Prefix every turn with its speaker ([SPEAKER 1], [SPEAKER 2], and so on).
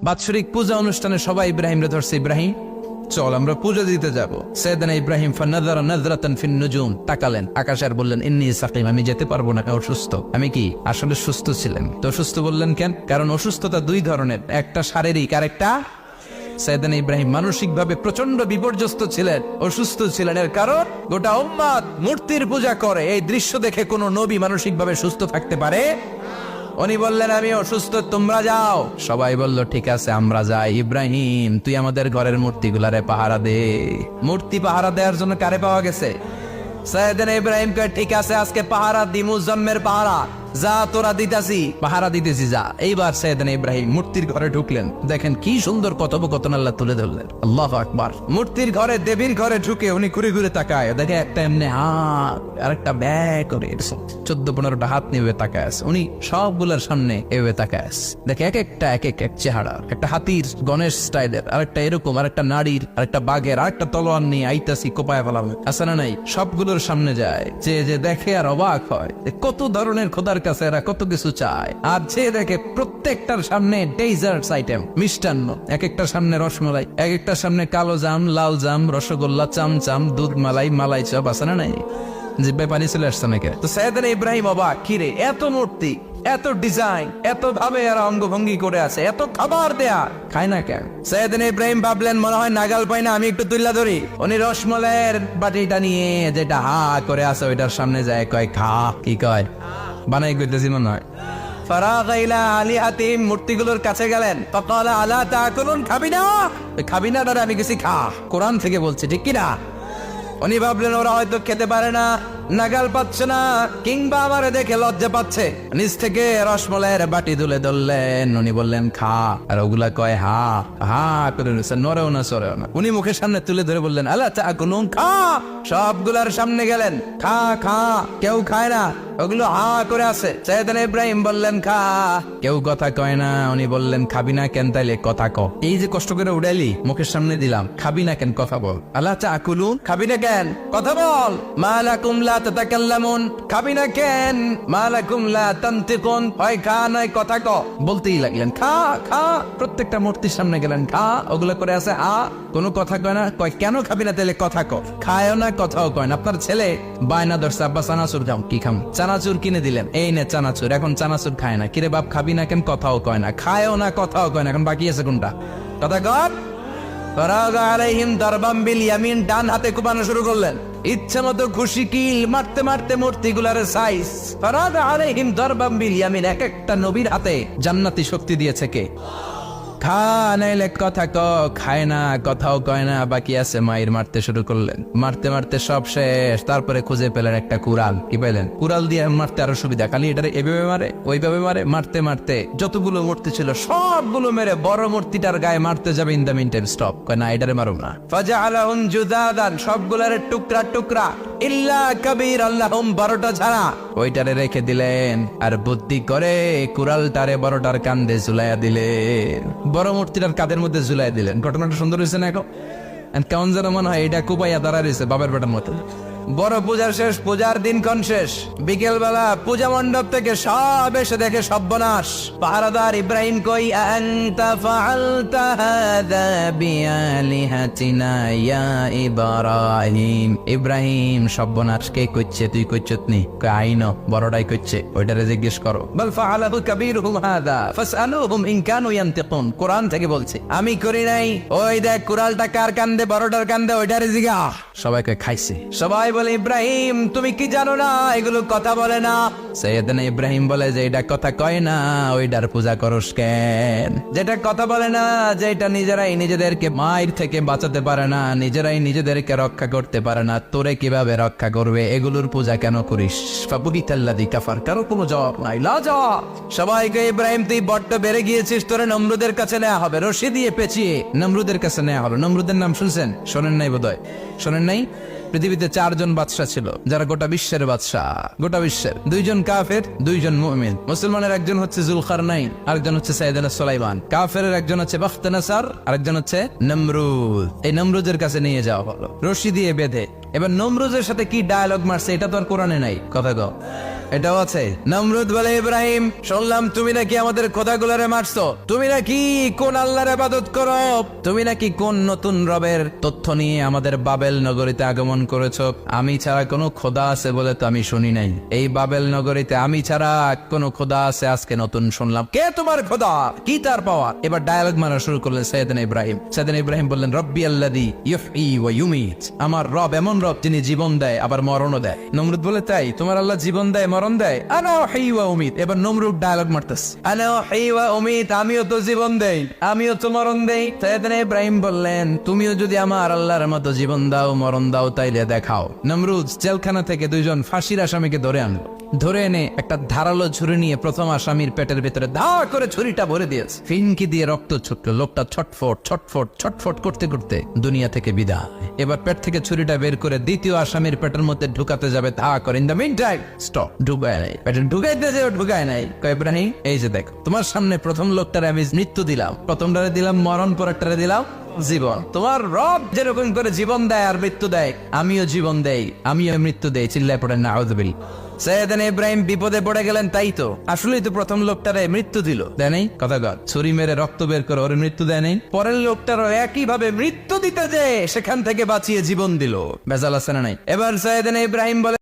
[SPEAKER 1] বাৎসরিক পূজা অনুষ্ঠানে সবাই ইব্রাহিম রে ধরছে, ইব্রাহিম চল আমরা পূজা দিতে যাব। সাইয়েদনা ইব্রাহিম ফানাযারা নাযরাতান ফিন নুজুম, তাকালেন আকাশে আর বললেন ইন্নী সাকিম, আমি যেতে পারবো না, অসুস্থ। আমি কি আসলে সুস্থ ছিলেন? তো অসুস্থ বললেন কেন? কারণ অসুস্থতা দুই ধরনের, একটা শারীরিক আর একটা। সাইয়েদনা ইব্রাহিম মানসিকভাবে প্রচন্ড বিপর্যস্ত ছিলেন, অসুস্থ ছিলেন। এর কারণ গোটা উম্মাত মূর্তির পূজা করে, এই দৃশ্য দেখে কোন নবী মানসিকভাবে সুস্থ থাকতে পারে? উনি বললেন আমি অসুস্থ, তোমরা যাও। সবাই বলল ঠিক আছে আমরা যাই। ইব্রাহিম তুই আমাদের ঘরের মূর্তিগুলারে পাহারা দে। মূর্তি পাহারা দেওয়ার জন্য কারে পাওয়া গেছে? সাইয়েদনা ইব্রাহিম কয় ঠিক আছে আজকে পাহারা দিমু, জন্মের পাহারা, যা তোরা দিতাছি, পাহারা দিতেছি যা। এইবার সাইয়েদনা ইব্রাহিম মূর্তির ঘরে ঢুকলেন। দেখেন কি সুন্দর কথোপকথন আল্লাহ তুলে ধরলেন। আল্লাহু আকবার। মূর্তির ঘরে, দেবীর ঘরে ঢুকে উনি ঘুরে ঘুরে তাকায়, দেখে একটা এমনি হাত আর একটা ব্যাগ করে 14-15টা হাত নিয়ে তাকায় আছে। উনি সবগুলোর সামনে এভাবে তাকায় আছে, দেখে এক একটা এক এক চেহারা, একটা হাতির গণেশ স্টাইলের, আরেকটা এরকম, আরেকটা নারীর, আরেকটা বাঘের, আরেকটা তলোয়ার নিয়ে আইতাছি কোপায় ফেলাবে, আছে না নাই? সবগুলোর সামনে যায়, যে দেখে আর অবাক হয় কত ধরনের খোদার কাছে এরা কত কিছু চায়। আর যে দেখে প্রত্যেকটার সামনে ডেজার্টস আইটেম, মিষ্টান্ন, এক একটার সামনে রসমলাই, এক একটার সামনে কালো জাম, লাল জাম, রসগোল্লা, চামচাম, দুধ মালাই, মালাই চপ, আছে না নাই? জিব্বায় পানি চলে আসছে নাকি? তো সাইয়েদনা ইব্রাহিম অবাক, কিরে এত মূর্তি, এত ডিজাইন, এত ভাবে আর অঙ্গভঙ্গি করে আছে, এত খাবার দেয়া, খায় না কেন? সাইয়েদনা ইব্রাহিম ভাবলেন মনে হয় নাগাল পাই না, আমি একটু তুল্লা ধরি। উনি রসমলাইয়ের বাটিটা নিয়ে যেটা হা করে আছে ওইটার সামনে যায়, কয় খা। কি কয়? বানাই কইতেছি মনে হয়। ফারাগা ইলা আলিহাতিহিম, মূর্তিগুলোর কাছে গেলেন। ফাকালা আলা তাকুলুন, খাবি না? খাবি না দাদা, আমি কিছু খা, কোরআন থেকে বলছে, ঠিক কি না? উনি ভাবলেন ওরা হয়তো খেতে পারে না, নাগাল পাচ্ছে না, কিংবা আমারে দেখে লজ্জা পাচ্ছে। নিচ থেকে রসমলাইয়ের বাটি তুলে ধরলেন। উনি বললেন খা, আর ওগুলা কয় হা হা করে নিচ্ছে, নড়েও না সরেও না। উনি মুখের সামনে তুলে ধরে বললেন আলা তাকুলুন, খা। সবগুলার সামনে গেলেন, খা খা, কেউ খায় না, ওগুলো হা করে আছে। সাইয়েদনা ইব্রাহিম বললেন খা, কেউ কথা কয় না। উনি বললেন খাবি না কেন? তাইলে কথা ক। এই যে কষ্ট করে উড়াইলি, মুখের সামনে দিলাম, খাবি না কেন? কথা বল। আলা তাকুলুন, খাবি না কেন? কথা বল। মা লাকুম লা তাতাকাল্লামুন, খাবি না কেন? মা লাকুম লা তানতিকুন, হয় খা নয় কথা ক। বলতেই লাগলেন খা খা, প্রত্যেকটা মূর্তির সামনে গেলেন, খা। ওগুলা করে আছে আ, কোনো কথা কয় না। কয় কেন খাবি না? তাইলে কথা ক। খায়ও না, কথাও কয় না। আপনার ছেলে বায়না ধরছে, আব্বা চানাচুর খাও, কি খাম? চানাচুর কিনে দিলেন, এই নে চানাচুর। এখন চানাচুর খায় না, কিরে বাপ খাবি না কেন? কথাও কয় না, খায়ও না, কথাও কয় না। এখন বাকি আছে কোনটা? কথা কর। ফারাগা আলাইহিম দারবাম বিল ইয়ামিন, ডান হাতে কুপানো শুরু করলেন। ইচ্ছে মতো খুশি কিল মারতে মারতে মূর্তিগুলার সাইজ। ফারাগা আলাইহিম দারবাম বিল ইয়ামিন, এক একটা নবীর হাতে জান্নাতি শক্তি দিয়েছে কে? খা নাইলে কথা ক। খায় না, কথাও কয় না, বাকি আছে মায়ের। মারতে শুরু করলেন, মারতে মারতে সব শেষ। তারপরে খুঁজে পেলেন একটা কুড়াল। কি পেলেন? কুড়াল দিয়ে মারতে আরো সুবিধা, খালি এটারে এভাবে মারে, ওইভাবে মারে। মারতে মারতে যতগুলো মূর্তি ছিল সবগুলো মেরে বড় মূর্তিটার গায়ে মারতে যাবে, in the meantime stop, কয় না এটারে মারুম না। ফাজআলাহুম জুদাদান, সবগুলার টুকরা টুকরা, ইল্লা কাবীর আল্লাহুম, 12টা ছাড়া ওইটারে রেখে দিলেন। আর বুদ্ধি করে কুড়ালটারে বড়টার কান্দে ঝুলাইয়া দিলেন, বড় মূর্তিটার কাদের মধ্যে ঝুলাই দিলেন। ঘটনাটা সুন্দর হয়েছে না? এখন কেমন যেন মনে হয় এটা কুপাইয়া দাঁড়া রয়েছে বাবার বেটার মতো। বড় পূজা শেষ, পূজার দিনক্ষণ শেষ। বিকেল বেলা পূজা মণ্ডপ থেকে সব এসে দেখে সর্বনাশ। পাহারাদার ইব্রাহিম কই, আনতা ফাআলতা হাযা বিআলিহাতিনা ইয়া ইব্রাহিম। ইব্রাহিম সর্বনাশ কে কইছে? তুই কইছত নি? কই আইনো, বড়টাই কইছে, ওইটারে জিজ্ঞেস করো। বল ফাআলাহু কাবীরুহুম হাযা ফাসআলুহুম ইন কানু ইয়ানতিকুন, কোরআন থেকে বলছে, আমি করি নাই। ওই দেখ কুড়ালটা কার কান্দে, বড়টার কান্দে, ওইটারে জিগা। সবাই কই খাইছে। সবাই বলে ইব্রাহিম তুমি কি জানো না এগুলো কথা বলে না? সাইয়েদনা ইব্রাহিম বলে যে এটা কথা কয় না, ওইটার পূজা করস কেন? যেটা কথা বলে না, যেটা নিজেরাই নিজেদেরকে মায়ের থেকে বাঁচাতে পারে না, নিজেরাই নিজেদেরকে রক্ষা করতে পারে না, তোরে কিভাবে রক্ষা করবে? এগুলোর পূজা কেন করিস? ফাবুহিতাল্লাযী কাফার, কারো কোনো জবাব নাই, লাজবাব। সবাইকে ইব্রাহিম তুই বড্ড বেড়ে গিয়েছিস, তোরে নমরুদের কাছে নেওয়া হবে, রশি দিয়ে পেঁচিয়ে নমরুদের কাছে নেওয়া হলো। নমরুদের নাম শুনছেন? শোনেন নাই বোধহয়, শোনেন নাই? পৃথিবীতে 4 জন বাদশা ছিল, যারা গোটা বিশ্বের বাদশা। গোটা বিশ্বের 2 জন কাফের, 2 জন মুমিন। মুসলমানের একজন হচ্ছে জুলকারনাইন, আরেকজন হচ্ছে সাইয়েদনা সুলাইমান। কাফেরের একজন হচ্ছে বাখতানাসার, আরেকজন হচ্ছে নমরুদ। এই নমরুদের কাছে নিয়ে যাওয়া হলো রশি দিয়ে বেঁধে। এবার নমরুদের সাথে কি ডায়ালগ মারছে এটা তো আর কোরআনে নাই, কথা কও। এটাও আছে। নমরুদ বলে, ইব্রাহিম শুনলাম তুমি নাকি আমাদের খোদাগুলারে মারছো, তুমি নাকি কোন আল্লাহর ইবাদত করো, তুমি নাকি কোন নতুন রবের তথ্য নিয়ে আমাদের বাবেল নগরীতে আগমন করেছো। আমি ছাড়া কোনো খোদা আছে বলে তো আমি শুনি নাই, এই বাবেল নগরীতে আমি ছাড়া কোন খোদা আছে আজকে নতুন শুনলাম। কে তোমার খোদা, কি তার পাওয়ার? এবার ডায়ালগ মারা শুরু করলেন সাইয়েদনা ইব্রাহিম। সাইয়েদনা ইব্রাহিম বললেন, রব্বি আল্লাযী ইউহয়ী ওয়া ইউমীত, আমার রব এমন রব যিনি জীবন দেয় আবার মরণও দেয়। নমরুদ বলে, তাই তোমার আল্লাহ জীবন দেয় মরণ দেয়? আনা উহয়ী ওয়া উমীত। এবার নমরুদ ডায়ালগ মারতেছে, আনা উহয়ী ওয়া উমীত, আমিও তো জীবন দেই আমিও তো মরণ দেই। সাইয়েদনা ইব্রাহিম বললেন, তুমিও যদি আমার আল্লাহর মতো জীবন দাও মরণ দাও তাইলে দেখাও। নমরুদ জেলখানা থেকে দুইজন ফাঁসির আসামিকে ধরে আনলো। ধরে এনে একটা ধারালো ছুরি নিয়ে প্রথম আসামির পেটের ভিতরে ধা করে ছুরিটা ভরে দিয়েছে। ফিনকি দিয়ে রক্ত ছুটলো। লোকটা ছটফট ছটফট ছটফট করতে করতে দুনিয়া থেকে বিদায়। এবার পেট থেকে ছুরিটা বের করে দ্বিতীয় আসামির পেটের মধ্যে ঢুকাতে যাবে, ধা করে। In the meantime stop, ঢুকায় নাই। পেটে ঢুকাইতে যে ঢুকায় নাই। কয়, ইব্রাহিম এই যে দেখো, তোমার সামনে প্রথম লোকটারে আমি মৃত্যু দিলাম, প্রথমটারে দিলাম মরণ, পরেরটারে দিলাম জীবন। তোমার রব যেরকম করে জীবন দেয় আর মৃত্যু দেয়, আমিও জীবন দেই আমিও মৃত্যু দেই। চিল্লায় পড়েন নাউযুবিল্লাহ। সাইয়েদনা ইব্রাহিম বিপদে পড়ে গেলেন। তাই তো, আসলেই তো প্রথম লোকটারে মৃত্যু দিল, দেয় নাই? কথা কর, ছুরি মেরে রক্ত বের করে ওর মৃত্যু দেয় নাই? পরের লোকটারও একই ভাবে মৃত্যু দিতে যে সেখান থেকে বাঁচিয়ে জীবন দিল। বেজাল আছে না নাই? এবার সাইয়েদনা ইব্রাহিম বলে,